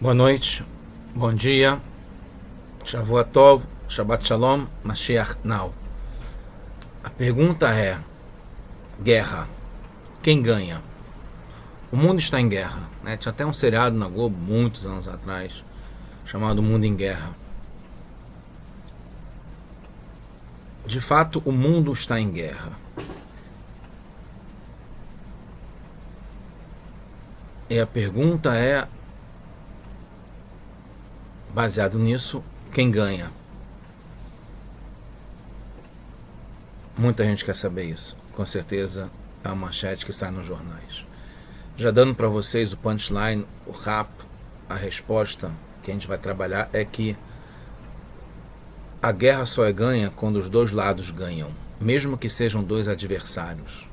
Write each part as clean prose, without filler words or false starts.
Boa noite, bom dia, Shavua Tov, Shabbat Shalom, Mashiach Now. A pergunta é: guerra, quem ganha? O mundo está em guerra, né? Tinha até um seriado na Globo, muitos anos atrás, chamado Mundo em Guerra. De fato, o mundo está em guerra. E a pergunta é, baseado nisso, quem ganha? Muita gente quer saber isso. Com certeza é uma manchete que sai nos jornais. Já dando para vocês o punchline, o rap, a resposta que a gente vai trabalhar é que a guerra só é ganha quando os dois lados ganham, mesmo que sejam dois adversários.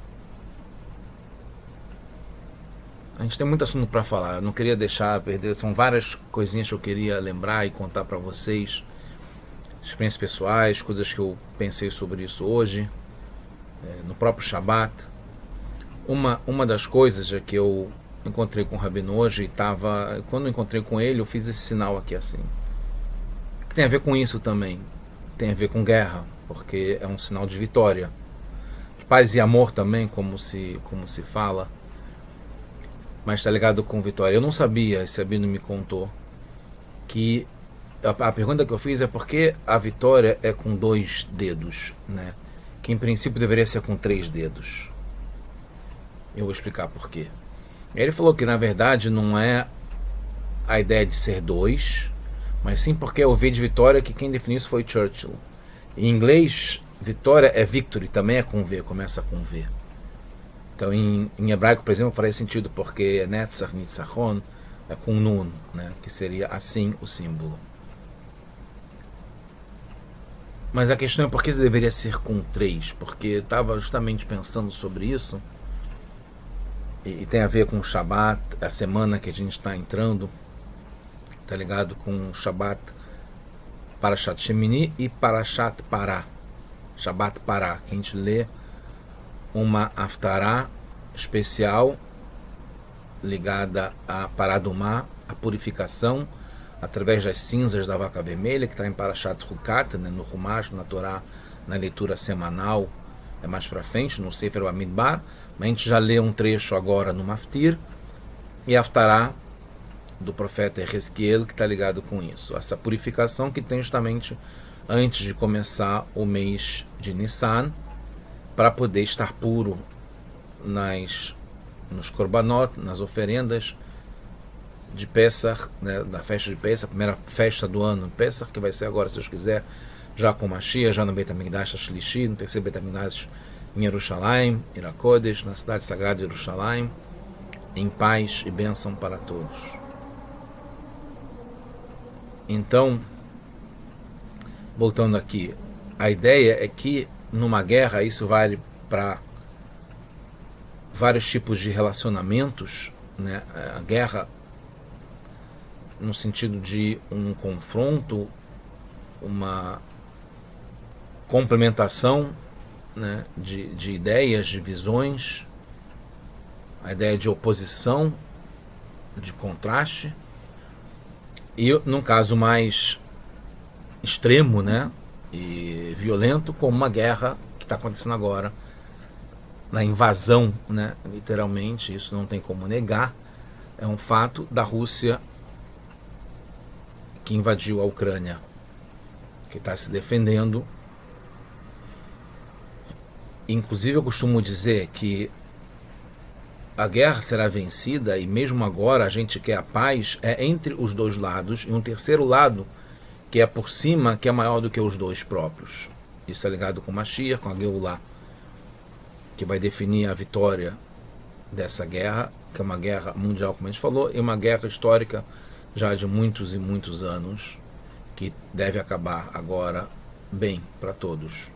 A gente tem muito assunto para falar, eu não queria deixar perder, são várias coisinhas que eu queria lembrar e contar para vocês, experiências pessoais, coisas que eu pensei sobre isso hoje, no próprio Shabat. Uma das coisas é que eu encontrei com o Rabino hoje, quando eu encontrei com ele, eu fiz esse sinal aqui assim, que tem a ver com isso também, tem a ver com guerra, porque é um sinal de vitória, de paz e amor também, como se fala, mas está ligado com vitória. Eu não sabia, esse Sabino me contou, que a pergunta que eu fiz é por que a vitória é com 2 dedos, né? Que em princípio deveria ser com 3 dedos. Eu vou explicar por quê. Ele falou que na verdade não é a ideia de ser 2, mas sim porque é o V de vitória, que quem definiu isso foi Churchill. Em inglês, vitória é victory, também é com V, começa com V. Então em hebraico, por exemplo, faria sentido porque Netzach, Nitzachon é com Nun, né? Que seria assim o símbolo. Mas a questão é por que deveria ser com 3, porque eu estava justamente pensando sobre isso, e tem a ver com o Shabat, a semana que a gente está entrando, está ligado com o Shabat Parashat Shemini e Parashat Pará, Shabat Pará, que a gente lê uma Haftará especial ligada a Paradumá, a purificação, através das cinzas da vaca vermelha, que está em Parashat Hukat, né, no Humash, na Torá, na leitura semanal, é mais para frente, no Sefer Bamidbar, mas a gente já lê um trecho agora no Maftir, e Haftará do profeta Ezequiel, que está ligado com isso. Essa purificação que tem justamente antes de começar o mês de Nissan, para poder estar puro nos korbanot, nas oferendas de Pesach, né, da festa de Pesach, a primeira festa do ano de Pesach, que vai ser agora, se Deus quiser, já com Mashiach, já no Beit HaMikdash Shlishi, no terceiro Beit HaMikdash em Jerusalém, Irakodesh, na cidade sagrada de Jerusalém, em paz e bênção para todos. Então, voltando aqui, a ideia é que numa guerra, isso vale para vários tipos de relacionamentos, né? A guerra no sentido de um confronto, uma complementação, né? de ideias, de visões, a ideia de oposição, de contraste, e num caso mais extremo, né? E violento, como uma guerra que está acontecendo agora, na invasão, né? Literalmente, isso não tem como negar, é um fato da Rússia que invadiu a Ucrânia, que está se defendendo. Inclusive eu costumo dizer que a guerra será vencida, e mesmo agora a gente quer a paz, é entre os dois lados, e um terceiro lado que é por cima, que é maior do que os dois próprios. Isso é ligado com Mashiach, com a Geulah, que vai definir a vitória dessa guerra, que é uma guerra mundial, como a gente falou, e uma guerra histórica já de muitos e muitos anos, que deve acabar agora bem para todos.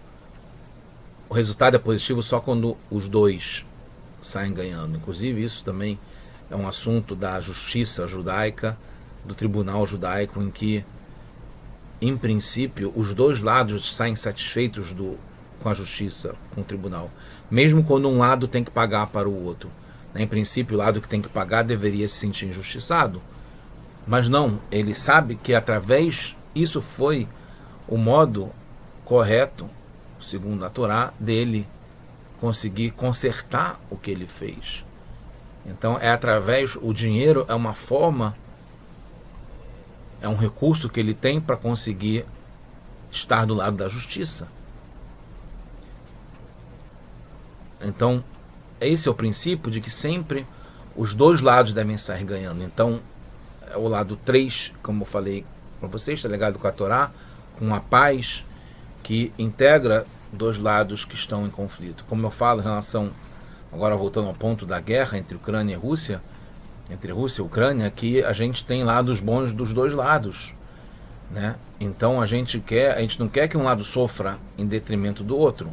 O resultado é positivo só quando os dois saem ganhando. Inclusive isso também é um assunto da justiça judaica, do tribunal judaico, em que em princípio, os dois lados saem satisfeitos com a justiça, com o tribunal, mesmo quando um lado tem que pagar para o outro. Em princípio, o lado que tem que pagar deveria se sentir injustiçado, Mas não, ele sabe que através, isso foi o modo correto, segundo a Torá, dele conseguir consertar o que ele fez. Então é através, o dinheiro é uma forma, é um recurso que ele tem para conseguir estar do lado da justiça. Então esse é o princípio de que sempre os dois lados devem sair ganhando. Então é o lado 3, como eu falei para vocês, está ligado com a Torá, com a paz que integra dois lados que estão em conflito. Como eu falo em relação, agora voltando ao ponto da guerra entre Ucrânia e Rússia, entre Rússia e Ucrânia, que a gente tem lados bons dos dois lados, né? Então a gente não quer que um lado sofra em detrimento do outro,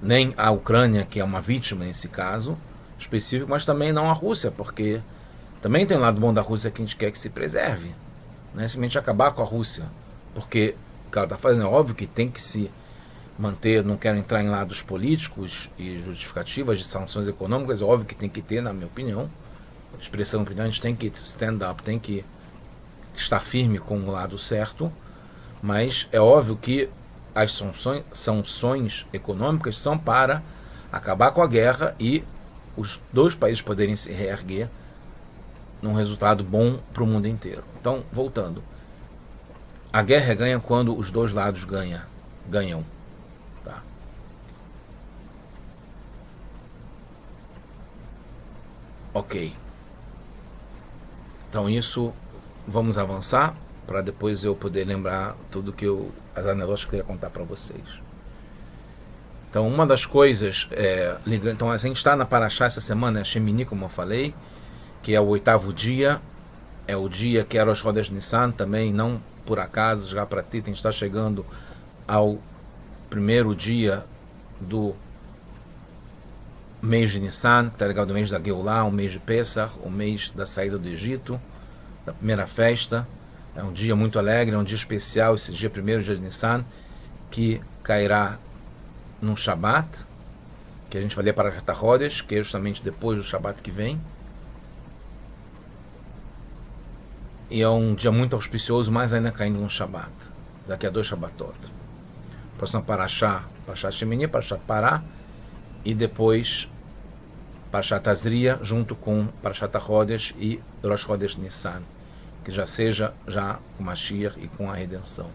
nem a Ucrânia, que é uma vítima nesse caso específico, mas também não a Rússia, porque também tem um lado bom da Rússia que a gente quer que se preserve, não é simplesmente acabar com a Rússia, porque o que ela está fazendo é óbvio que tem que se manter, não quero entrar em lados políticos e justificativas de sanções econômicas, é óbvio que tem que ter, na minha opinião, expressão opinião, a gente tem que stand up, tem que estar firme com o lado certo, mas é óbvio que as sanções econômicas são para acabar com a guerra e os dois países poderem se reerguer num resultado bom para o mundo inteiro. Então, voltando, a guerra ganha quando os dois lados ganham. Tá? Ok. Então isso, vamos avançar para depois eu poder lembrar tudo que as anedotas que eu queria contar para vocês. Então uma das coisas, então a gente está na Parashá essa semana, é Shemini, como eu falei, que é o 8º dia, é o dia que é Rosh Chodesh Nissan, também não por acaso, já para ti, a gente está chegando ao primeiro dia do mês de Nissan, que está ligado ao mês da Geulah, o mês de Pesach, o mês da saída do Egito, da primeira festa. É um dia muito alegre, é um dia especial, esse dia, primeiro dia de Nissan, que cairá num Shabat, que a gente vai ler para Parashat HaChodesh, que é justamente depois do Shabat que vem. E é um dia muito auspicioso, mais ainda caindo no Shabat, daqui a 2 Shabatot. Próxima Parashá, Parashat Shemini, Parashat Pará, e depois Parashat Tazria, junto com Parashat HaChodesh e Rosh Chodesh Nissan, que já seja já com Mashiach e com a redenção.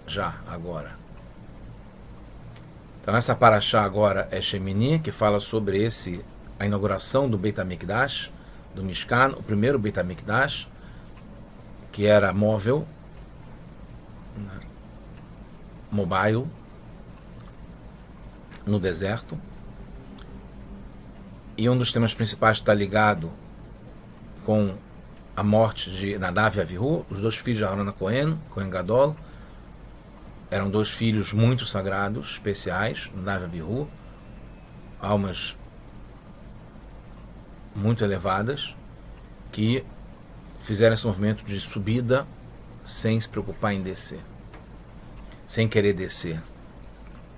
Já, agora. Então essa Parashá agora é Shemini, que fala sobre a inauguração do Beit HaMikdash, do Mishkan, o primeiro Beit HaMikdash, que era móvel, mobile, no deserto. E um dos temas principais está ligado com a morte de Nadav e Avihu, os dois filhos de Aaron Cohen Gadol. Eram dois filhos muito sagrados, especiais, Nadav e Avihu, almas muito elevadas, que fizeram esse movimento de subida sem se preocupar em descer, sem querer descer,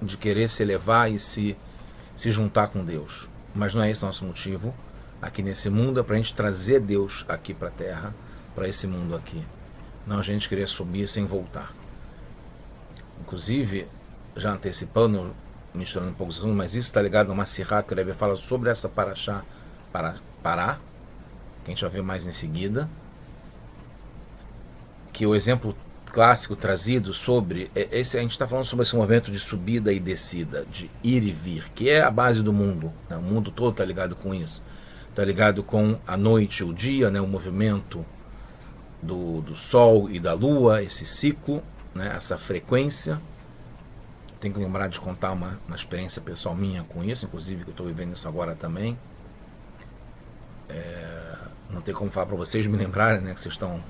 de querer se elevar e se juntar com Deus. Mas não é esse o nosso motivo aqui nesse mundo, é para a gente trazer Deus aqui para a Terra, para esse mundo aqui. Não a gente querer subir sem voltar. Inclusive, já antecipando, misturando um pouco os assuntos, mas isso está ligado a uma sirá que o Rebbe fala sobre essa Parashá Pará, que a gente vai ver mais em seguida, que o exemplo clássico trazido sobre a gente está falando sobre esse movimento de subida e descida, de ir e vir, que é a base do mundo, né? O mundo todo está ligado com isso, está ligado com a noite e o dia, né? O movimento do sol e da lua, esse ciclo, né? Essa frequência. Tenho que lembrar de contar uma experiência pessoal minha com isso, inclusive que eu estou vivendo isso agora também. Não tem como falar para vocês me lembrarem, né, que vocês estão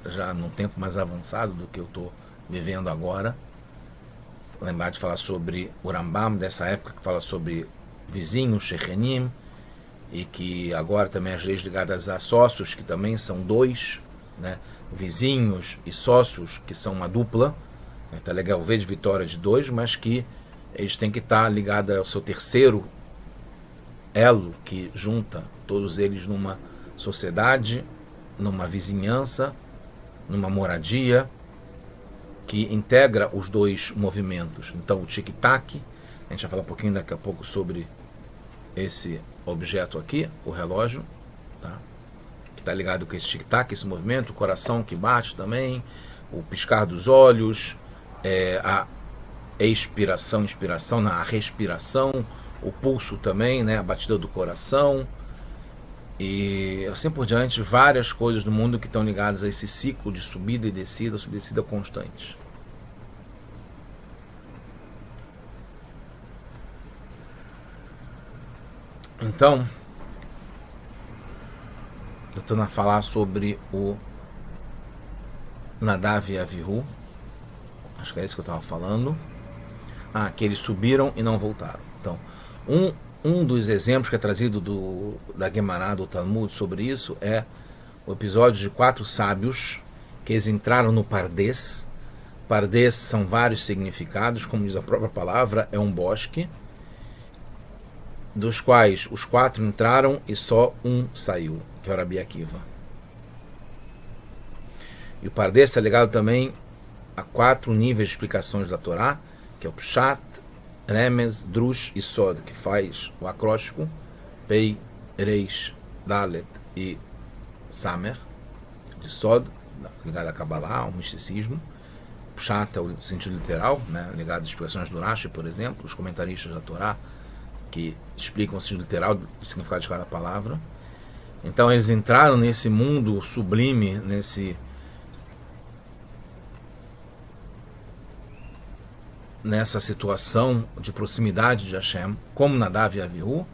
já num tempo mais avançado do que eu estou vivendo agora. Lembrar de falar sobre o Rambam dessa época, que fala sobre vizinhos, Shechenim, e que agora também as leis ligadas a sócios, que também são dois, né, vizinhos e sócios, que são uma dupla, está legal ver de vitória de dois, mas que eles têm que estar ligados ao seu terceiro elo, que junta todos eles numa sociedade numa vizinhança, numa moradia, que integra os dois movimentos. Então o tic-tac, a gente vai falar um pouquinho daqui a pouco sobre esse objeto aqui, o relógio, tá? Que está ligado com esse tic-tac, esse movimento, o coração que bate também, o piscar dos olhos, a expiração, inspiração, a respiração, o pulso também, né? A batida do coração, e assim por diante, várias coisas do mundo que estão ligadas a esse ciclo de subida e descida constante. Então, eu estou a falar sobre o Nadav e Avihu, acho que é isso que eu estava falando, que eles subiram e não voltaram. Então, um dos exemplos que é trazido da Guemará, do Talmud, sobre isso é o episódio de 4 sábios que eles entraram no Pardes. Pardes são vários significados, como diz a própria palavra, é um bosque, dos quais os 4 entraram e só um saiu, que é o Rabi Akiva. E o Pardes está ligado também a 4 níveis de explicações da Torá, que é o Pshat, Remes, Drush e Sod, que faz o acróstico Pei, Reish, Dalet e Samer, de Sod, ligado a Kabbalah, ao misticismo. Pshat é o sentido literal, né, ligado às expressões do Rashi, por exemplo, os comentaristas da Torá, que explicam o sentido literal, o significado de cada palavra. Então eles entraram nesse mundo sublime, nessa situação de proximidade de Hashem, como Nadav e Avihu.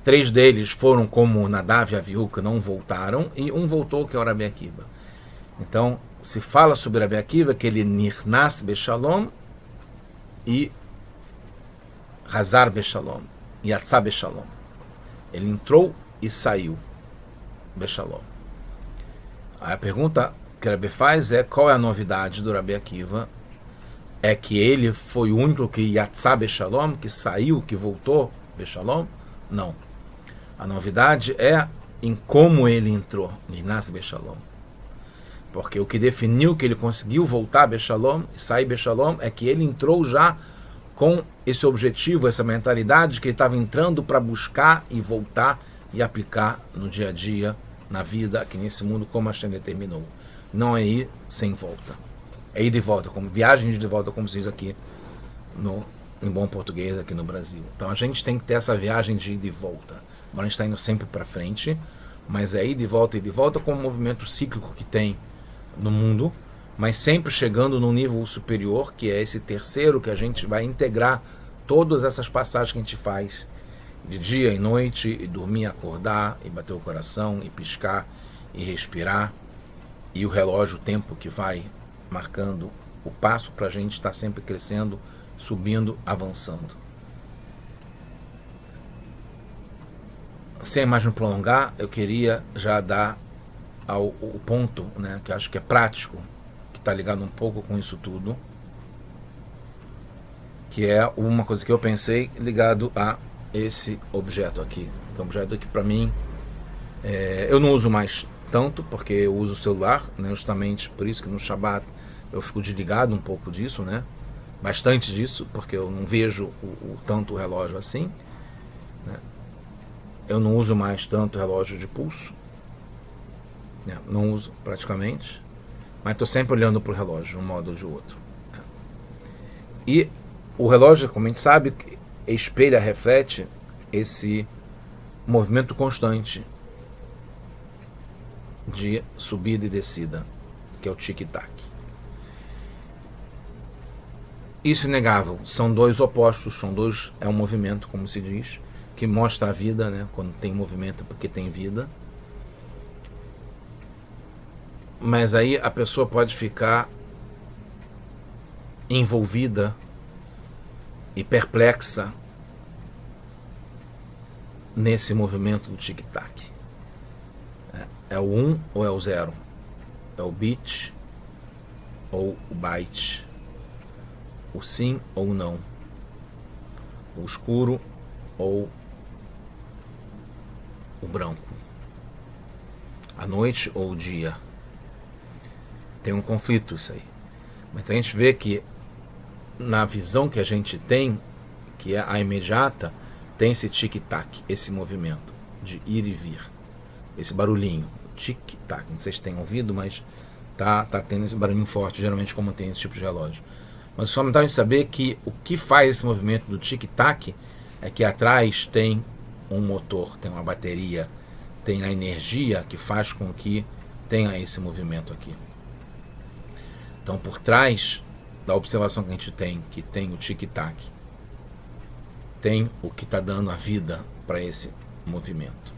3 deles foram como Nadav e Avihu, que não voltaram, e um voltou, que é o Rabi Akiva. Então, se fala sobre Rabi Akiva que ele nirnas beshalom e hazar beshalom, yatzá beshalom. Ele entrou e saiu beshalom. Aí a pergunta que o Rabi faz é: qual é a novidade do Rabi Akiva? É que ele foi o único que yatzá beshalom, que saiu, que voltou beshalom? Não. A novidade é em como ele entrou, nirnas beshalom. Porque o que definiu que ele conseguiu voltar beshalom e sair beshalom é que ele entrou já com esse objetivo, essa mentalidade que ele estava entrando para buscar e voltar e aplicar no dia a dia, na vida, aqui nesse mundo, como Hashem determinou. Não é ir sem volta. É ir de volta, como viagem de volta, como se diz aqui em bom português aqui no Brasil. Então a gente tem que ter essa viagem de ir de volta. Agora a gente está indo sempre para frente, mas é ir de volta com o movimento cíclico que tem no mundo, mas sempre chegando num nível superior, que é esse terceiro, que a gente vai integrar todas essas passagens que a gente faz de dia e noite, e dormir, acordar, e bater o coração, e piscar, e respirar, e o relógio, o tempo que vai marcando o passo para a gente estar sempre crescendo, subindo, avançando. Sem mais me prolongar, eu queria já dar ao ponto, né, que acho que é prático, que está ligado um pouco com isso tudo, que é uma coisa que eu pensei ligado a esse objeto aqui. É um objeto que para mim eu não uso mais tanto, porque eu uso o celular, né, justamente por isso que no Shabbat eu fico desligado um pouco disso, né, bastante disso, porque eu não vejo tanto o relógio assim, né. Eu não uso mais tanto relógio de pulso, né, não uso praticamente, mas estou sempre olhando para o relógio, de um modo ou de outro. E o relógio, como a gente sabe, espelha, reflete esse movimento constante de subida e descida, que é o tic-tac. Isso é inegável, são 2 opostos, é um movimento, como se diz, que mostra a vida, né? Quando tem movimento é porque tem vida. Mas aí a pessoa pode ficar envolvida e perplexa nesse movimento do tic-tac. É o 1 ou é o 0? É o bit ou o byte? O sim ou o não? O escuro ou o branco? a noite ou o dia. Tem um conflito isso aí. Mas a gente vê que na visão que a gente tem, que é a imediata, tem esse tic-tac, esse movimento de ir e vir, esse barulhinho, tic-tac. Não sei se tem ouvido, mas tá tendo esse barulhinho forte, geralmente como tem esse tipo de relógio. Mas o fundamental é saber que o que faz esse movimento do tic-tac é que atrás tem um motor, tem uma bateria, tem a energia que faz com que tenha esse movimento aqui. Então, por trás da observação que a gente tem, que tem o tic-tac, tem o que está dando a vida para esse movimento.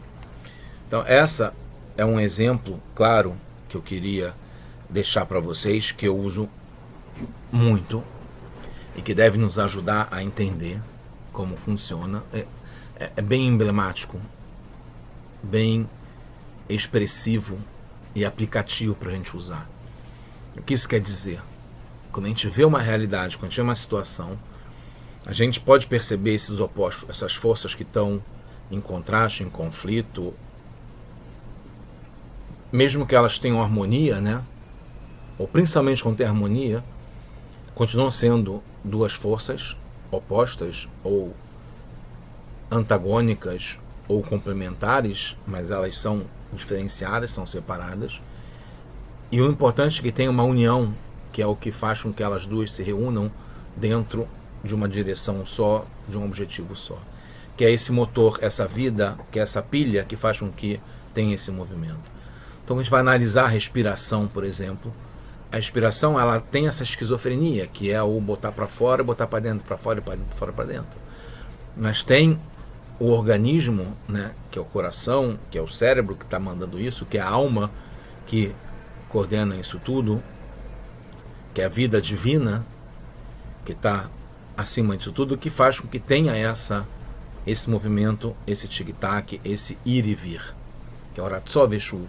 Então, essa é um exemplo claro que eu queria deixar para vocês, que eu uso muito e que deve nos ajudar a entender como funciona. É bem emblemático, bem expressivo e aplicativo para a gente usar. O que isso quer dizer? Quando a gente vê uma realidade, quando a gente vê uma situação, a gente pode perceber esses opostos, essas forças que estão em contraste, em conflito, mesmo que elas tenham harmonia, né? Ou principalmente quando tem harmonia, continuam sendo duas forças opostas ou antagônicas ou complementares, mas elas são diferenciadas, são separadas. E o importante é que tenha uma união, que é o que faz com que elas duas se reúnam dentro de uma direção só, de um objetivo só. Que é esse motor, essa vida, que é essa pilha que faz com que tenha esse movimento. Então a gente vai analisar a respiração, por exemplo. A respiração, ela tem essa esquizofrenia, que é o botar para fora e botar para dentro, para fora e para fora para dentro. Mas tem o organismo, né, que é o coração, que é o cérebro que está mandando isso, que é a alma que coordena isso tudo, que é a vida divina que está acima disso tudo, que faz com que tenha esse movimento, esse tic-tac, esse ir e vir, que é o Ratzó Veshuv.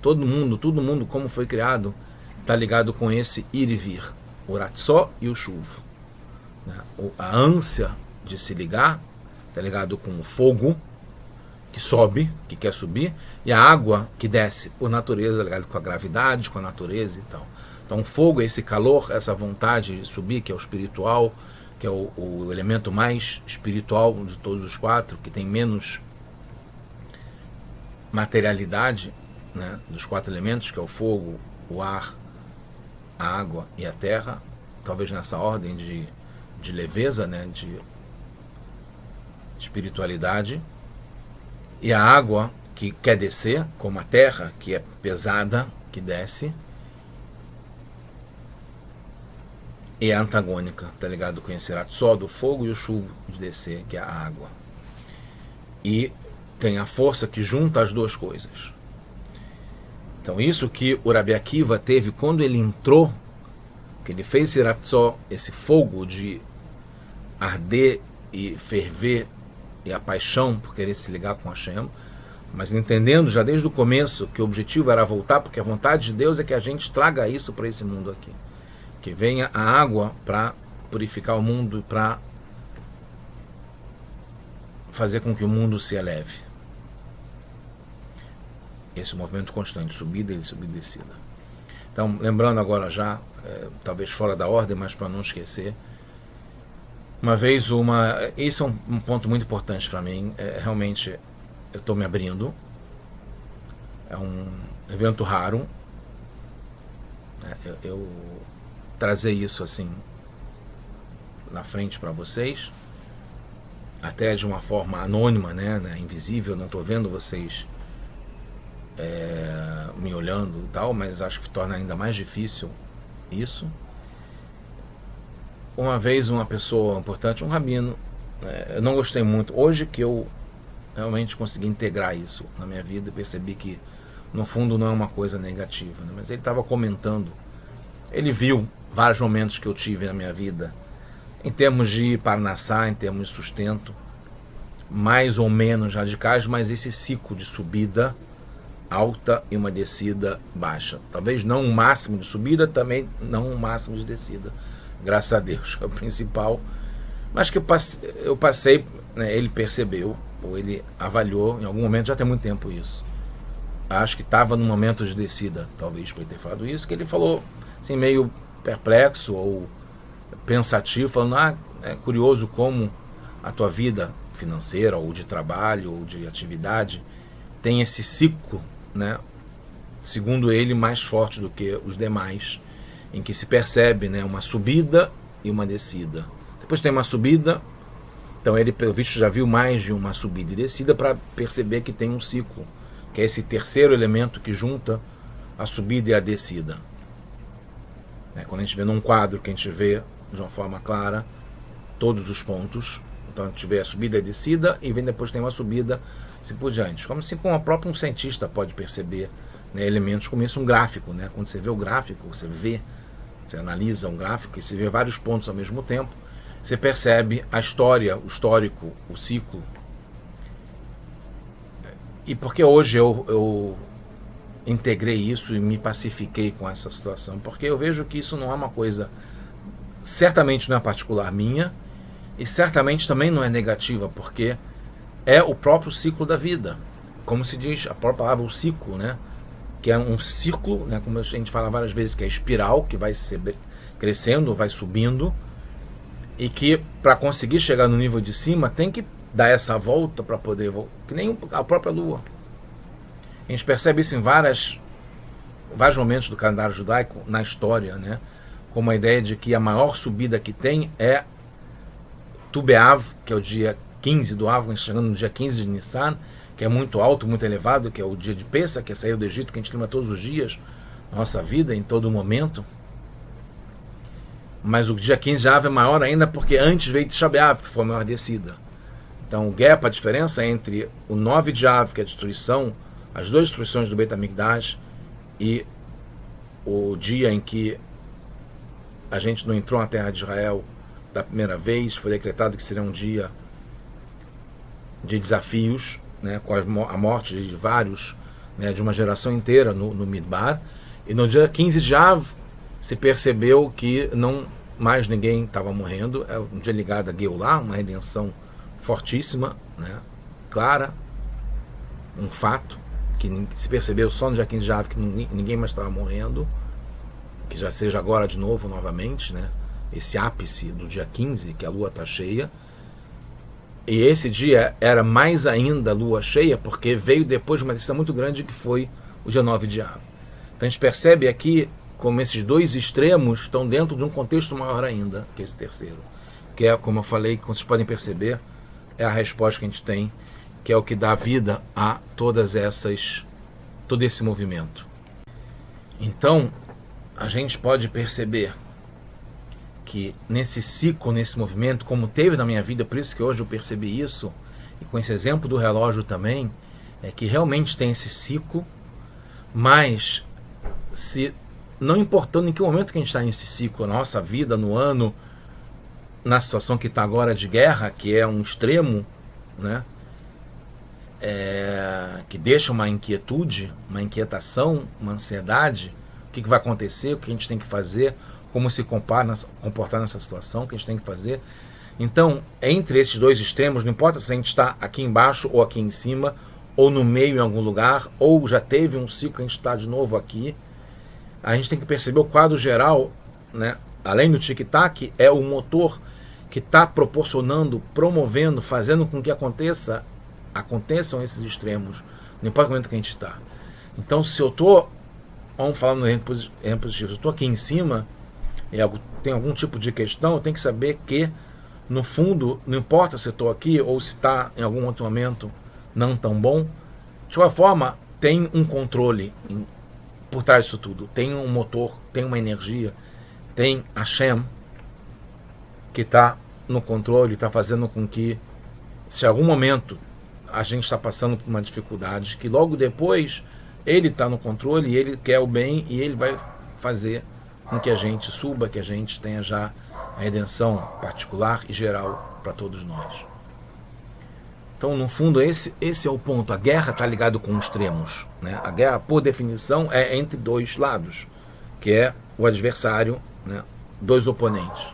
Todo mundo como foi criado, está ligado com esse ir e vir, o Ratzó e o Shuv. A ânsia de se ligar está ligado com o fogo, que sobe, que quer subir, e a água que desce por natureza, ligado com a gravidade, com a natureza e tal. Então o fogo é esse calor, essa vontade de subir, que é o espiritual, que é o elemento mais espiritual de todos os quatro, que tem menos materialidade, né, dos quatro elementos, que é o fogo, o ar, a água e a terra, talvez nessa ordem de leveza, né, de espiritualidade. E a água que quer descer, como a terra, que é pesada, que desce, e é antagônica, tá ligado com esse Ratzó do fogo e o Shuv de descer, que é a água. E tem a força que junta as duas coisas. Então isso que o Rabi Akiva teve quando ele entrou, que ele fez esse Ratzó, esse fogo de arder e ferver, e a paixão por querer se ligar com Hashem, mas entendendo já desde o começo que o objetivo era voltar, porque a vontade de Deus é que a gente traga isso para esse mundo aqui. Que venha a água para purificar o mundo e para fazer com que o mundo se eleve. Esse movimento constante, subida e descida. Então, lembrando agora já, talvez fora da ordem, mas para não esquecer, uma vez isso é um ponto muito importante para mim, realmente eu estou me abrindo, é um evento raro, eu trazer isso assim na frente para vocês, até de uma forma anônima, né, invisível, não estou vendo vocês me olhando e tal, mas acho que torna ainda mais difícil isso. Uma vez uma pessoa importante, um rabino, eu não gostei muito, hoje que eu realmente consegui integrar isso na minha vida e percebi que no fundo não é uma coisa negativa, né? Mas ele estava comentando, ele viu vários momentos que eu tive na minha vida, em termos de parnassá, em termos de sustento, mais ou menos radicais, mas esse ciclo de subida alta e uma descida baixa. Talvez não um máximo de subida, também não um máximo de descida. Graças a Deus, é o principal. Mas que eu passei, né, ele percebeu, ou ele avaliou, em algum momento, já tem muito tempo isso. acho que estava num momento de descida, talvez por ele ter falado isso, que ele falou assim, meio perplexo ou pensativo, falando, é curioso como a tua vida financeira, ou de trabalho, ou de atividade, tem esse ciclo, né, segundo ele, mais forte do que os demais, em que se percebe, né, uma subida e uma descida. Depois tem uma subida, então ele, pelo visto, já viu mais de uma subida e descida para perceber que tem um ciclo, que é esse terceiro elemento que junta a subida e a descida. Quando a gente vê num quadro que a gente vê de uma forma clara todos os pontos, então a gente vê a subida e a descida, e vem depois tem uma subida, assim por diante. Como assim, como a própria um cientista pode perceber, né, elementos como isso, um gráfico, né? Quando você vê o gráfico, você analisa um gráfico e você vê vários pontos ao mesmo tempo, você percebe a história, o histórico, o ciclo. E porque hoje eu integrei isso e me pacifiquei com essa situação, porque eu vejo que isso não é uma coisa, certamente não é particular minha, e certamente também não é negativa, porque é o próprio ciclo da vida. Como se diz a própria palavra, o ciclo, né? Que é um círculo, né? Como a gente fala várias vezes, que é espiral, que vai crescendo, vai subindo, e que para conseguir chegar no nível de cima tem que dar essa volta para poder voltar, que nem a própria Lua. A gente percebe isso em vários momentos do calendário judaico na história, né? Como a ideia de que a maior subida que tem é Tu B'Av, que é o dia 15 do Av, chegando no dia 15 de Nissan, que é muito alto, muito elevado, que é o dia de Pessah, que é sair do Egito, que a gente lembra todos os dias, na nossa vida, em todo momento. Mas o dia 15 de Av é maior ainda porque antes veio de B'Av, que foi a maior descida. Então o gap, a diferença entre o 9 de Av, que é a destruição, as duas destruições do Beit HaMikdash, e o dia em que a gente não entrou na terra de Israel da primeira vez, foi decretado que seria um dia de desafios, né, com a morte de vários, né, de uma geração inteira no Midbar. E no dia 15 de Av se percebeu que não mais ninguém estava morrendo. É um dia ligado a Geulah, uma redenção fortíssima, né, clara, um fato que se percebeu só no dia 15 de Av, que ninguém mais estava morrendo, que já seja agora de novo, novamente, né, esse ápice do dia 15, que a lua está cheia. E esse dia era mais ainda lua cheia, porque veio depois de uma decisão muito grande, que foi o dia 9 de Av. Então a gente percebe aqui como esses dois extremos estão dentro de um contexto maior ainda, que esse terceiro. Que é, como eu falei, como vocês podem perceber, é a resposta que a gente tem, que é o que dá vida a todo esse movimento. Então, a gente pode perceber que nesse ciclo, nesse movimento, como teve na minha vida, por isso que hoje eu percebi isso, e com esse exemplo do relógio também, é que realmente tem esse ciclo, mas se não importando em que momento que a gente está nesse ciclo, na nossa vida, no ano, na situação que está agora de guerra, que é um extremo, né, que deixa uma inquietude, uma inquietação, uma ansiedade, o que vai acontecer, o que a gente tem que fazer, como se comportar nessa situação, o que a gente tem que fazer. Então, entre esses dois extremos, não importa se a gente está aqui embaixo ou aqui em cima, ou no meio em algum lugar, ou já teve um ciclo que a gente está de novo aqui, a gente tem que perceber o quadro geral, né? Além do tic-tac, é o motor que está proporcionando, promovendo, fazendo com que aconteçam esses extremos, não importa o momento que a gente está. Então, se eu estou, vamos falar no exemplo positivo, se eu estou aqui em cima, e tem algum tipo de questão, eu tenho que saber que, no fundo, não importa se eu estou aqui ou se está em algum outro momento não tão bom, de qualquer forma, tem um controle por trás disso tudo. Tem um motor, tem uma energia, tem a Hashem que está no controle, está fazendo com que, se em algum momento a gente está passando por uma dificuldade, que logo depois ele está no controle e ele quer o bem e ele vai fazer com que a gente suba, que a gente tenha já a redenção particular e geral para todos nós. Então, no fundo, esse é o ponto. A guerra está ligada com extremos, né? A guerra, por definição, é entre dois lados, que é o adversário, né? Dois oponentes.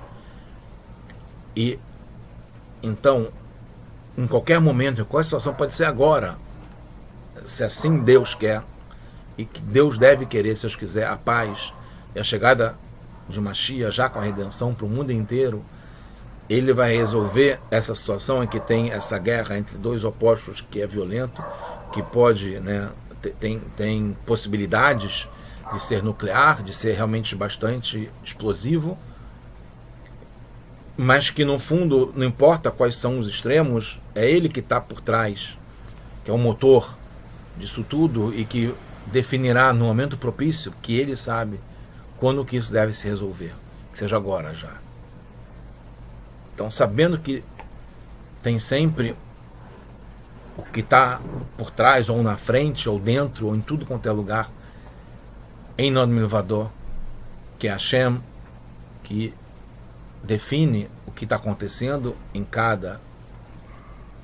E, então, em qualquer momento, em qualquer situação, pode ser agora, se assim Deus quer, e que Deus deve querer, se Deus quiser, a paz e a chegada de Mashiach, já com a redenção para o mundo inteiro, ele vai resolver essa situação em que tem essa guerra entre dois opostos, que é violento, que pode, né, tem possibilidades de ser nuclear, de ser realmente bastante explosivo, mas que no fundo, não importa quais são os extremos, é ele que está por trás, que é o motor disso tudo e que definirá no momento propício, que ele sabe quando que isso deve se resolver, que seja agora já. Então, sabendo que tem sempre o que está por trás, ou na frente, ou dentro, ou em tudo quanto é lugar, em Nod Milvador, que é Hashem, que define o que está acontecendo em cada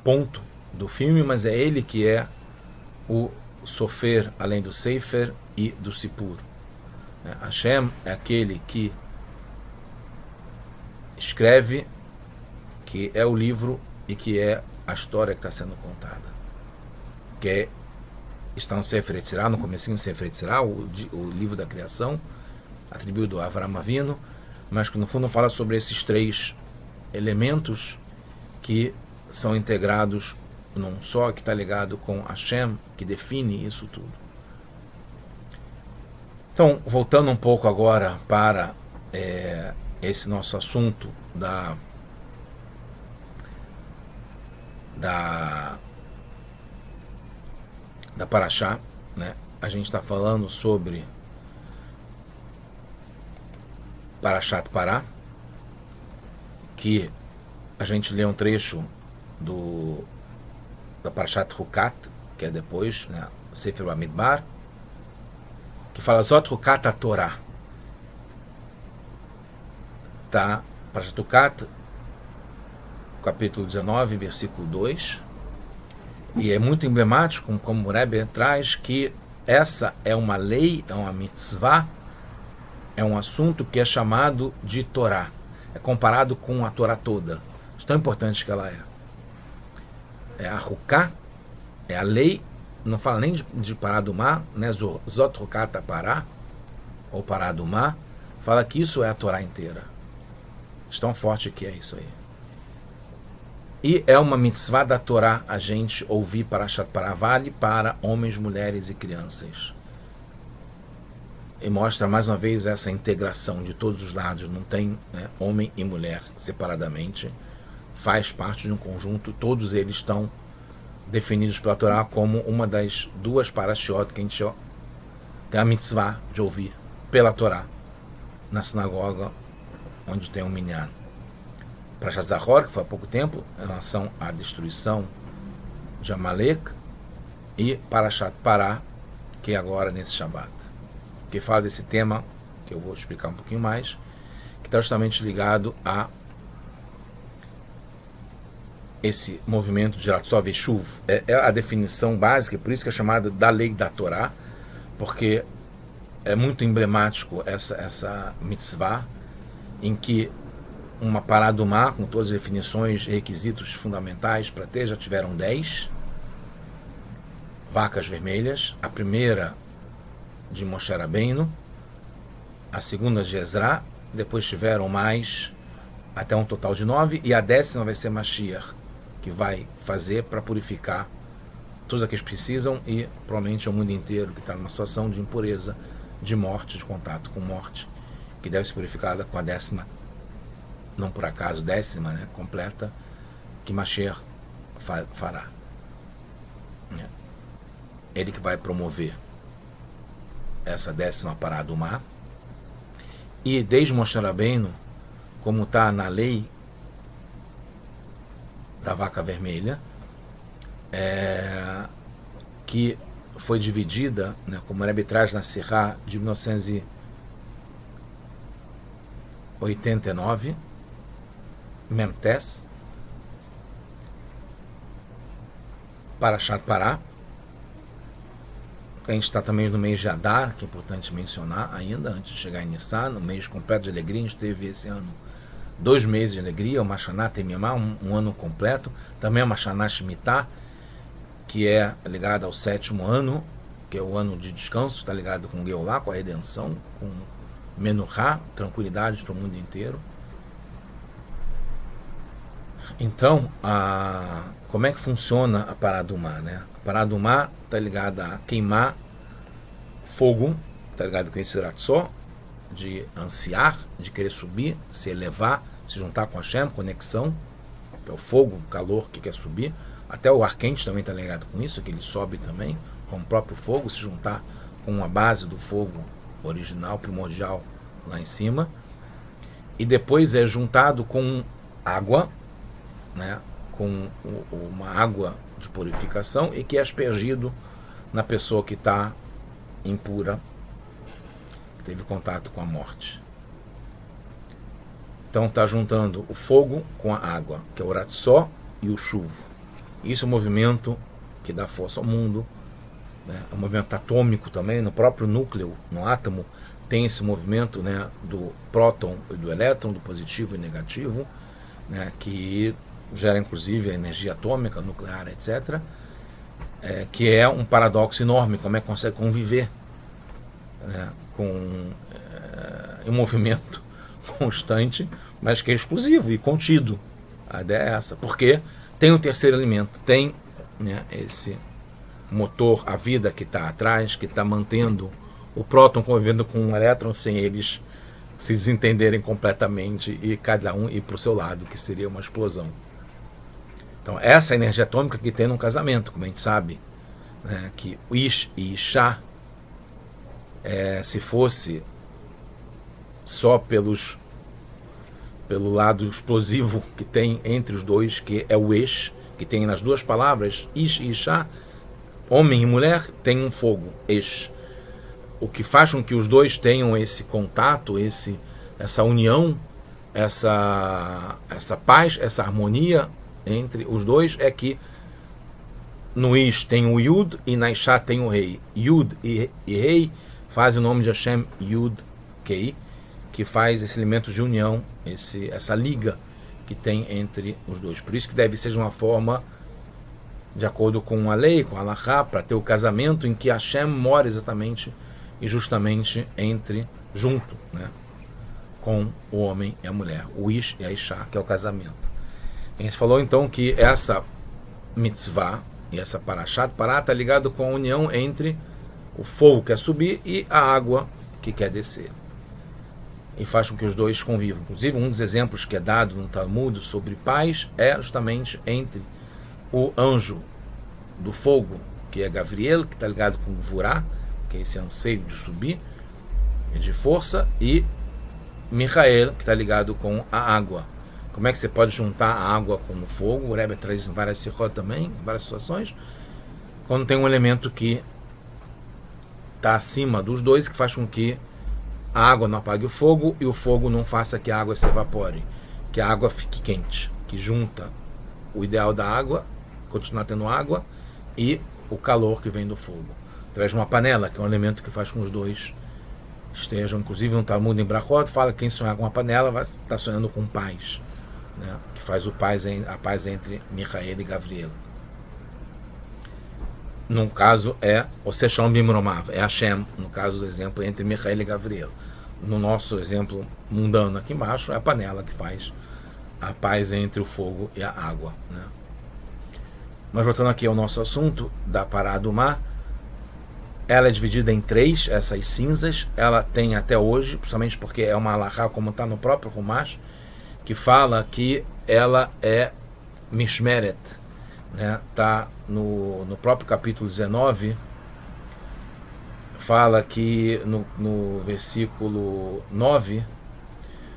ponto do filme, mas é ele que é o Sofer, além do Sefer e do Sipur. Hashem é aquele que escreve, que é o livro e que é a história que está sendo contada. Que está no Sefer Yetzirah, no comecinho do Sefer Yetzirah, o livro da criação, atribuído a Avraham Avinu, mas que no fundo fala sobre esses três elementos que são integrados num só, que está ligado com Hashem, que define isso tudo. Então, voltando um pouco agora para esse nosso assunto da Parashá, né? A gente está falando sobre Parashat Pará, que a gente lê um trecho da Parashat Hukat, que é depois, né, Sefer Bamidbar, que fala Zot Hukat a Torá. Tá? Parashat Hukat, capítulo 19, versículo 2, e é muito emblemático, como o Rebbe traz, que essa é uma lei, é uma mitzvah, é um assunto que é chamado de Torá. É comparado com a Torá toda. É tão importante que ela é. É a Huká, é a lei, não fala nem de Pará do Mar, né? Zot Hukata Pará, ou Pará do Mar, fala que isso é a Torá inteira. Tão forte que é isso aí. E é uma mitzvah da Torá a gente ouvir Parashat Pará, vale para homens, mulheres e crianças. E mostra mais uma vez essa integração de todos os lados, não tem, né, homem e mulher separadamente, faz parte de um conjunto, todos eles estão definidos pela Torá como uma das duas parashiot que a gente tem a mitzvah de ouvir pela Torá na sinagoga onde tem um minyan. Parashat Zahor, que foi há pouco tempo, em relação à destruição de Amalek, e Parashat Pará, que é agora nesse Shabbat, que fala desse tema, que eu vou explicar um pouquinho mais, que está justamente ligado a esse movimento de Ratzov e Shuv. É a definição básica, por isso que é chamada da lei da Torá, porque é muito emblemático essa mitzvah, em que uma pará do mar, com todas as definições e requisitos fundamentais para ter, já tiveram 10 vacas vermelhas, a primeira de Moshe Rabbeinu, a segunda de Ezra, depois tiveram mais, até um total de 9, e a 10ª vai ser Mashiach, que vai fazer para purificar todos aqueles que precisam, e provavelmente é o mundo inteiro que está numa situação de impureza, de morte, de contato com morte, que deve ser purificada com a 10ª, não por acaso 10ª, né, completa, que Mashiach fará. Ele que vai promover essa 10ª pará do mar. E desde Moshe Rabbeinu, como está na lei da vaca vermelha, que foi dividida, né, como Rebbe traz na Sirá de 1989, Memtes, Parashat Pará. A gente está também no mês de Adar, que é importante mencionar ainda, antes de chegar em Nissan, no mês completo de alegria. A gente teve esse ano 2 meses de alegria, o Mashaná Temimá, um ano completo. Também o Mashaná Shemitah, que é ligado ao 7º ano, que é o ano de descanso, está ligado com Geulah, com a redenção, com Menuhá, tranquilidade para o mundo inteiro. Então, como é que funciona a Paradumá, né? A Paradumá está ligada a queimar fogo, está ligado com esse Ratzó, de ansiar, de querer subir, se elevar, se juntar com Hashem, conexão, que é o fogo, o calor que quer subir. Até o ar quente também está ligado com isso, que ele sobe também, com o próprio fogo, se juntar com a base do fogo original, primordial, lá em cima. E depois é juntado com água, né, com uma água de purificação, e que é aspergido na pessoa que está impura, que teve contato com a morte. Então está juntando o fogo com a água, que é o Ratzó e o chuvo. Isso é um movimento que dá força ao mundo, né? É um movimento atômico também, no próprio núcleo, no átomo, tem esse movimento, né, do próton e do elétron, do positivo e negativo, né, que gera inclusive a energia atômica, nuclear, etc., que é um paradoxo enorme, como é que consegue conviver, né, com um movimento constante, mas que é exclusivo e contido. A ideia é essa, porque tem o terceiro elemento, tem, né, esse motor, a vida que está atrás, que está mantendo o próton convivendo com o elétron sem eles se desentenderem completamente e cada um ir para o seu lado, que seria uma explosão. Então, essa é a energia atômica que tem num casamento, como a gente sabe, né, que o Ish e Ishá, se fosse só pelo lado explosivo que tem entre os dois, que é o Esh, que tem nas duas palavras, Ish e Ishá, homem e mulher, tem um fogo, Esh. O que faz com que os dois tenham esse contato, essa união, essa paz, essa harmonia entre os dois, é que no Ish tem o Yud e na Ishá tem o Rei. Yud e Rei fazem o nome de Hashem Yud Kei, que faz esse elemento de união, essa liga que tem entre os dois. Por isso que deve ser de uma forma de acordo com a lei, com a halachá, para ter o casamento em que Hashem mora exatamente e justamente junto, né, com o homem e a mulher, o Ish e a Ishá, que é o casamento. A gente falou então que essa mitzvah e essa parashat, pará, está ligado com a união entre o fogo que quer subir e a água que quer descer. E faz com que os dois convivam. Inclusive, um dos exemplos que é dado no Talmud sobre paz é justamente entre o anjo do fogo, que é Gavriel, que está ligado com o Vurá, que é esse anseio de subir e de força, e Michael, que está ligado com a água. Como é que você pode juntar a água com o fogo? O Rebbe traz em várias sichot também, em várias situações, quando tem um elemento que está acima dos dois, que faz com que a água não apague o fogo e o fogo não faça que a água se evapore, que a água fique quente, que junta o ideal da água, continuar tendo água, e o calor que vem do fogo. Traz uma panela, que é um elemento que faz com que os dois estejam, inclusive no Talmud em Brachot, fala que quem sonhar com uma panela vai estar sonhando com paz, né? Que faz a paz entre Michael e Gavriel. No caso é o Secham Bimromav, é Hashem, no caso do exemplo entre Michael e Gavriel. No nosso exemplo mundano aqui embaixo, é a panela que faz a paz entre o fogo e a água, né? Mas voltando aqui ao nosso assunto da Paradumá, ela é dividida em três, essas cinzas. Ela tem até hoje, justamente porque é uma halachá, como está no próprio Rumash, que fala que ela é mishmeret, né? Está no próprio capítulo 19, fala que no versículo 9,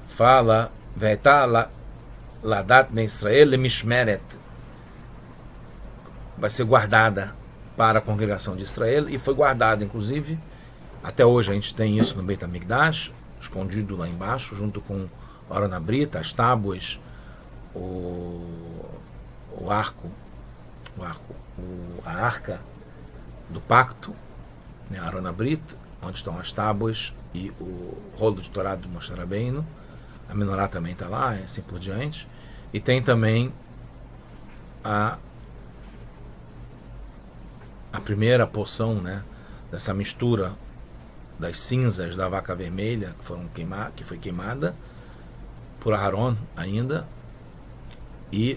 fala Ve'etá ladat ne Israel mishmeret, vai ser guardada para a congregação de Israel, e foi guardada, inclusive, até hoje a gente tem isso no Beit HaMikdash, escondido lá embaixo, junto com a Arona Brita, as tábuas, a arca do pacto, né, a Arona Brita, onde estão as tábuas e o rolo de Torá do Moshe Rabbeinu, a menorá também está lá, assim por diante, e tem também a primeira porção, né, dessa mistura das cinzas da vaca vermelha que foi queimada por Aharon ainda, e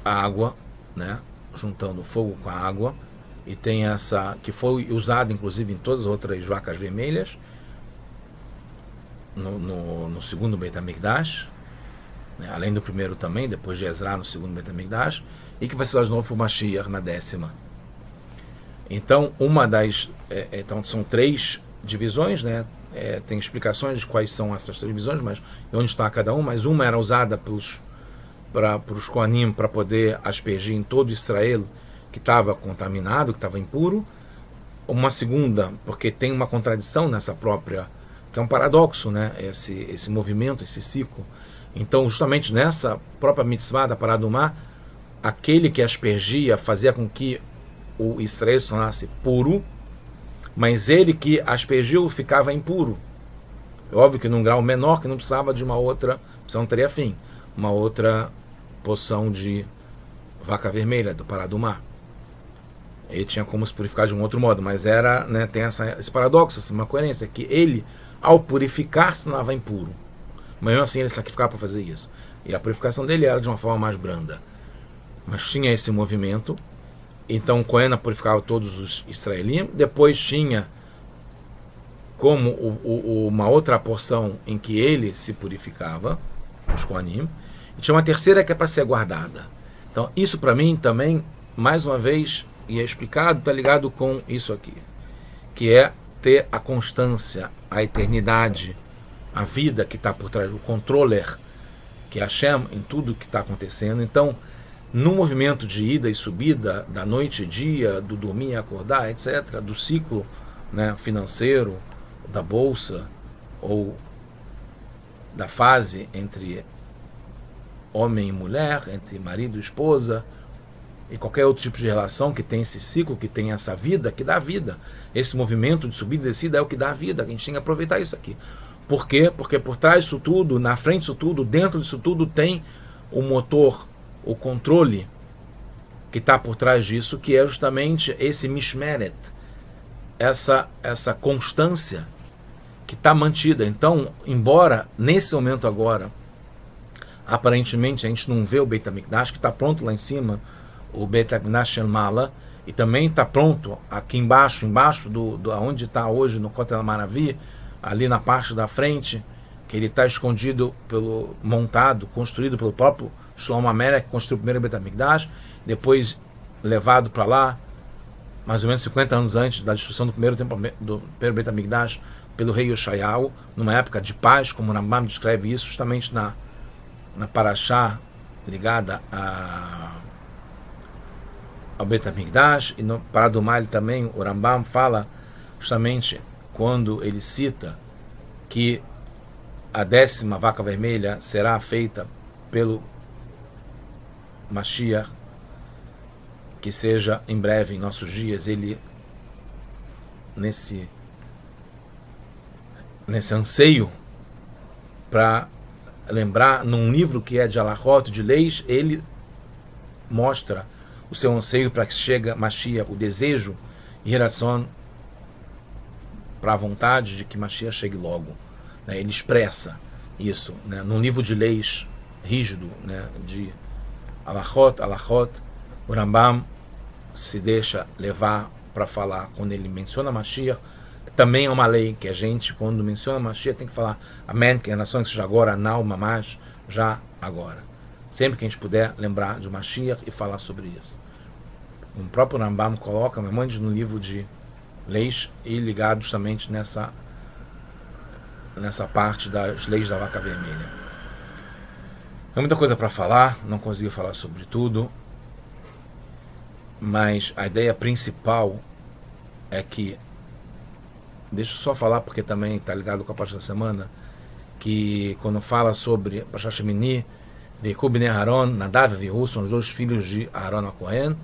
a água, né, juntando o fogo com a água, e tem essa que foi usada inclusive em todas as outras vacas vermelhas no segundo Beit HaMikdash, né, além do primeiro também, depois de Ezra no segundo Beit HaMikdash, e que vai ser de novo para o Mashiach na 10ª. Então, então são 3 divisões, né? Tem explicações de quais são essas 3 divisões, mas onde está cada uma. Mas uma era usada para os Kohanim para poder aspergir em todo Israel que estava contaminado, que estava impuro. Uma segunda, porque tem uma contradição nessa própria, que é um paradoxo, né? Esse movimento, esse ciclo. Então, justamente nessa própria mitzvah da Paradumá, aquele que aspergia fazia com que o Israel se tornasse puro, mas ele que aspergiu ficava impuro. É óbvio que num grau menor, que não precisava de uma outra, não teria fim, uma outra poção de vaca vermelha do Paradumá. Ele tinha como se purificar de um outro modo, mas era, né, tem esse paradoxo, uma coerência, que ele, ao purificar, se tornava impuro. Mas mesmo assim ele sacrificava para fazer isso. E a purificação dele era de uma forma mais branda. Mas tinha esse movimento. Então o Cohen purificava todos os israelitas. Depois tinha como uma outra porção em que ele se purificava, os Kohanim. E tinha uma terceira que é para ser guardada. Então isso para mim também, mais uma vez, e é explicado, está ligado com isso aqui. Que é ter a constância, a eternidade, a vida que está por trás, o controller, que é Hashem, em tudo que está acontecendo. Então, no movimento de ida e subida, da noite e dia, do dormir e acordar, etc., do ciclo, né, financeiro, da bolsa, ou da fase entre homem e mulher, entre marido e esposa, e qualquer outro tipo de relação que tem esse ciclo, que tem essa vida, que dá vida. Esse movimento de subida e descida é o que dá vida. A gente tem que aproveitar isso aqui. Por quê? Porque por trás disso tudo, na frente disso tudo, dentro disso tudo, tem o motor, o controle que está por trás disso, que é justamente esse mishmeret, essa constância que está mantida. Então, embora nesse momento agora, aparentemente a gente não vê o Beit HaMikdash, que está pronto lá em cima, o Beit HaMikdash Shel Mala, e também está pronto aqui embaixo do onde está hoje no Kotel Maravi, ali na parte da frente, que ele está escondido, construído pelo próprio Shlomo Amelech, que construiu o primeiro Beit HaMikdash, depois levado para lá, mais ou menos 50 anos antes da destruição do primeiro Beit HaMikdash, pelo rei Yoshayahu, numa época de paz, como o Rambam descreve isso, justamente na Parashá ligada ao Beit HaMikdash, e no Paradumá também, o Rambam fala justamente quando ele cita que a 10ª vaca vermelha será feita pelo Mashiach, que seja em breve, em nossos dias, ele nesse anseio para lembrar, num livro que é de Alachot, de leis, ele mostra o seu anseio para que chegue Mashiach, o desejo e Hiratson, para a vontade de que Mashiach chegue logo. Né? Ele expressa isso, né? Num livro de leis rígido, né? De Alachot, o Rambam se deixa levar para falar, quando ele menciona Mashiach, também é uma lei que a gente, quando menciona Mashiach, tem que falar Amém, que a nação que seja agora, Now, Mamash, já agora. Sempre que a gente puder lembrar de Mashiach e falar sobre isso. O próprio Rambam coloca, me mande no livro de leis, e ligado justamente nessa parte das leis da vaca vermelha. Tem muita coisa para falar, não consegui falar sobre tudo, mas a ideia principal é que, deixa eu só falar porque também está ligado com a parte da semana, que quando fala sobre Parashat Shemini, Ve'ikhu bnei Aharon, Nadav e Avihu, são os 2 filhos de Aharon HaKohen,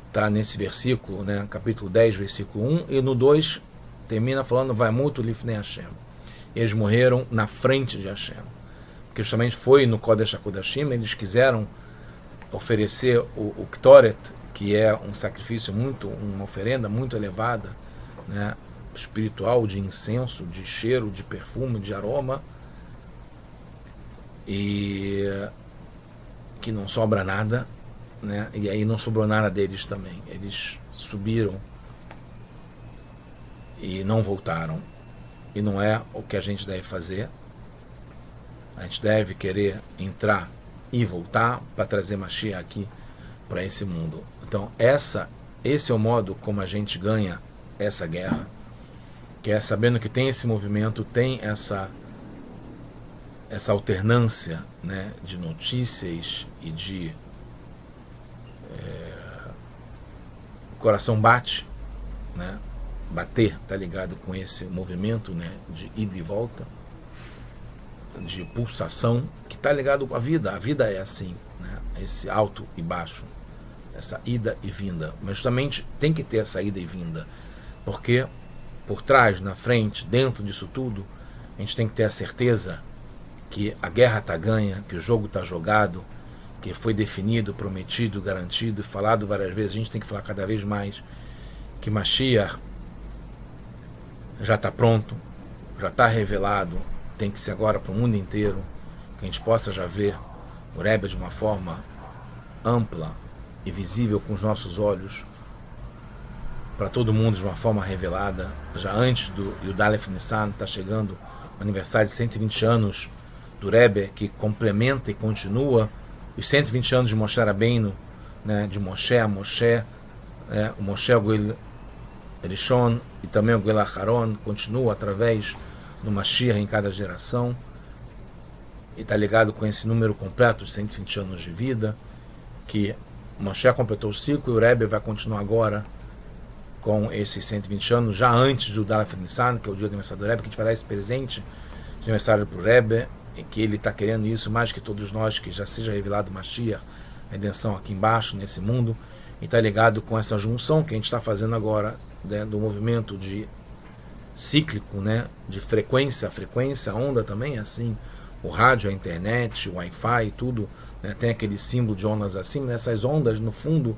está nesse versículo, né, capítulo 10, versículo 1, e no 2 termina falando Vaimutu lifnei Hashem. Eles morreram na frente de Hashem. Porque justamente foi no Kodesh HaKodashim, eles quiseram oferecer o Ktoret, que é um sacrifício uma oferenda muito elevada, né, espiritual, de incenso, de cheiro, de perfume, de aroma, e que não sobra nada, né, e aí não sobrou nada deles também. Eles subiram e não voltaram. E não é o que a gente deve fazer. A gente deve querer entrar e voltar para trazer Mashiach aqui para esse mundo. Então esse é o modo como a gente ganha essa guerra, que é sabendo que tem esse movimento, tem essa alternância, né, de notícias e de o coração bate, né, bater, tá ligado com esse movimento, né, de ida e volta, de pulsação, que tá ligado com a vida. A vida é assim, né, esse alto e baixo, essa ida e vinda. Mas justamente tem que ter essa ida e vinda, porque por trás, na frente, dentro disso tudo, a gente tem que ter a certeza que a guerra está ganha, que o jogo está jogado, que foi definido, prometido, garantido, falado várias vezes. A gente tem que falar cada vez mais que Mashiach já está pronto, já está revelado, tem que ser agora para o mundo inteiro, que a gente possa já ver o Rebbe de uma forma ampla e visível com os nossos olhos, para todo mundo de uma forma revelada. Já antes do Yudalef Nissan, está chegando o aniversário de 120 anos do Rebbe, que complementa e continua os 120 anos de Moshe Rabbeinu, né, de Moshe a Moshe, o Moshe Goel Rishon e também o Goel Aharon, continua através do Mashiach em cada geração, e está ligado com esse número completo de 120 anos de vida, que Moshe completou o ciclo e o Rebbe vai continuar agora com esses 120 anos, já antes do Dalef Nissan, que é o dia do aniversário do Rebbe, que a gente vai dar esse presente de aniversário para o Rebbe, e que ele está querendo isso mais que todos nós, que já seja revelado Mashiach, a redenção aqui embaixo, nesse mundo, e está ligado com essa junção que a gente está fazendo agora, né, do movimento de cíclico, né, de frequência, a onda também é assim, o rádio, a internet, o Wi-Fi, tudo, né, tem aquele símbolo de ondas assim, nessas ondas, no fundo,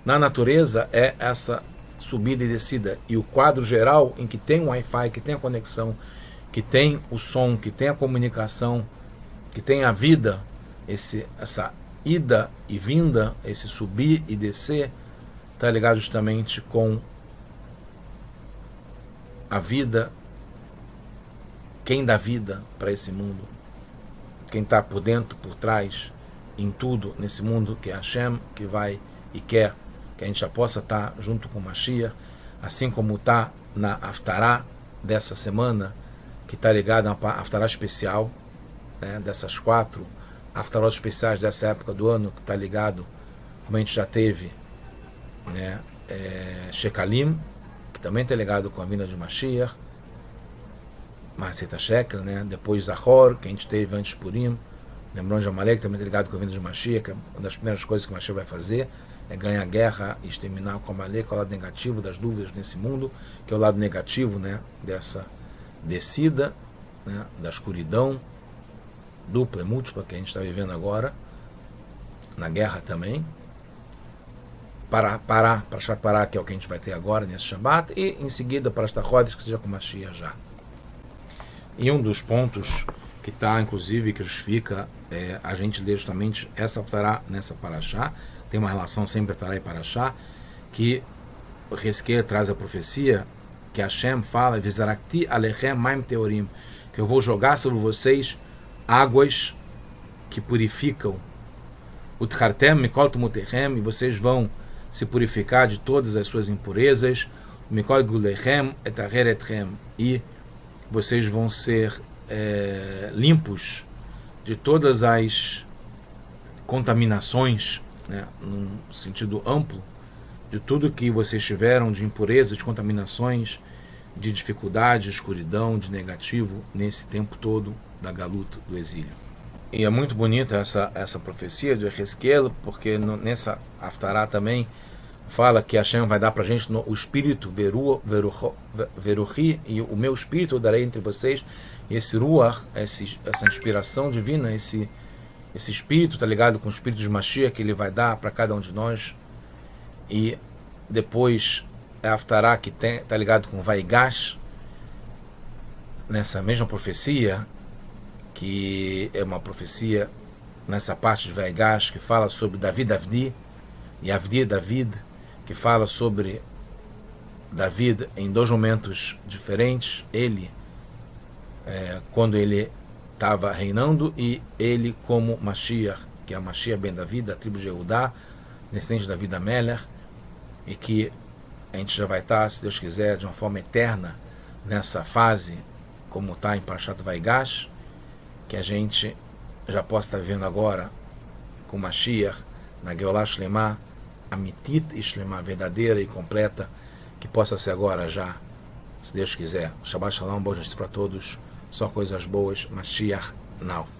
na natureza, é essa subida e descida, e o quadro geral em que tem o Wi-Fi, que tem a conexão, que tem o som, que tem a comunicação, que tem a vida, essa ida e vinda, esse subir e descer, está ligado justamente com a vida, quem dá vida para esse mundo, quem está por dentro, por trás, em tudo nesse mundo, que é Hashem, que vai e quer que a gente já possa estar junto com o Mashiach, assim como está na Haftarah dessa semana, que está ligado a uma Haftarah especial, né, dessas 4 Haftarahs especiais dessa época do ano, que está ligado, como a gente já teve, né, Shekalim, que também está ligado com a vinda de Mashiach, Maseta Shekel, né, depois Zahor, que a gente teve antes Purim, lembrando de Amalek, também está ligado com a vinda de Mashiach, que é uma das primeiras coisas que Mashiach vai fazer, é ganhar a guerra e exterminar com Amalek, o lado negativo das dúvidas nesse mundo, que é o lado negativo, né, dessa descida, né, da escuridão dupla e múltipla que a gente está vivendo agora, na guerra também, para Shapará, que é o que a gente vai ter agora nesse Shabbat, e em seguida para Shtachodes, que seja com Mashiach já. E um dos pontos que está, inclusive, que justifica a gente ler justamente essa Haftarah nessa Parashá, tem uma relação sempre Haftarah e Parashá, que o Hezkel traz a profecia, que Hashem fala, Vizarakti alechem maim teorim, que eu vou jogar sobre vocês águas que purificam, Utchartem mikol tumutechem, e vocês vão se purificar de todas as suas impurezas, mikol gulechem etaher etchem, e vocês vão ser limpos de todas as contaminações, né, num sentido amplo, de tudo que vocês tiveram de impureza, de contaminações, de dificuldade, de escuridão, de negativo, nesse tempo todo da galuta, do exílio. E é muito bonita essa profecia de Hezkel, porque nessa Haftarah também fala que Hashem vai dar para a gente o espírito, Veruhi, e o meu espírito eu darei entre vocês, e esse Ruach, essa inspiração divina, esse espírito, tá ligado com o espírito de Mashiach, que ele vai dar para cada um de nós, E depois é Haftarah, que está ligado com Vaigash, nessa mesma profecia, que é uma profecia nessa parte de Vaigash, que fala sobre David Avdi, e Avdi David, que fala sobre David em dois momentos diferentes, ele quando ele estava reinando, e ele como Mashiach, que é a Mashiach ben David, da tribo de Yehudá, descendente de David Ameller, e que a gente já vai estar, se Deus quiser, de uma forma eterna nessa fase, como está em Parashat Vaigash, que a gente já possa estar vivendo agora com Mashiach, na Geulah Shlemah, Amitit e Shlemah, verdadeira e completa, que possa ser agora já, se Deus quiser. Shabbat Shalom, boas notícias para todos, só coisas boas, Mashiach now.